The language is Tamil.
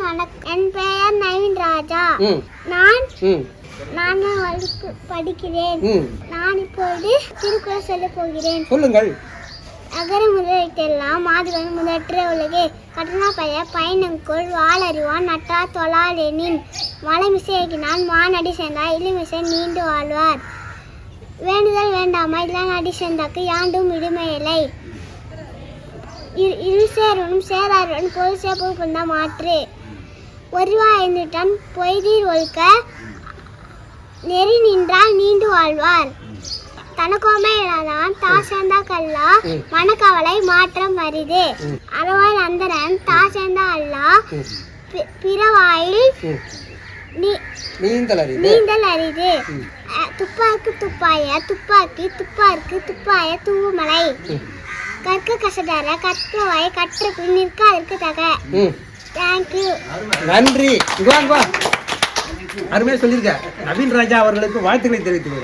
வணக்கம். என் பெயர் நவீன் ராஜா. நான் 4ஆம் வகுப்பு படிக்கிறேன். நான் இப்போது திருக்குறள் சொல்ல போகிறேன். சொல்லுங்கள். அகர முதலெல்லாம் மாதுவன் முதற்ற உலகே கட்டணா பய பயணங்கொள் வாளறிவான் நட்டா தொழாலெனின் மலைமிசையினால் மானடி சேர்ந்தார் இளமிசை நீண்டு வாழ்வார். வேண்டுதல் வேண்டாமா இல்லைன்னு அடி சேர்ந்தாக்கு யாண்டும் விடுமையில்லை. இருசேரனும் சேராரனும் பொது சேப்பு கொண்ட மாற்று. ஒருவா 5 டன் பொய்தீர் ஒழுக்க நெறி நின்றால் நீண்டு வாழ்வார். தனக்கோமே இல்லாதான் தா சேர்ந்தா கல்லா மனக்கவலை மாற்றம் அரிது. அறவாயில் அந்தரன் தா சேர்ந்தா அல்லா பிறவாயில் நீந்தல் அரிது. துப்பாக்கு துப்பாய துப்பாக்கி துப்பாருக்கு துப்பாய தூவுமலை. கற்க கசடர கற்கவாய கற்று நிற்காதற்கு தக. தேங்க்யூ. நன்றி. அருமையா சொல்லியிருக்க. நவீன் ராஜா அவர்களுக்கு வாழ்த்துக்களை தெரிவித்துள்ளேன்.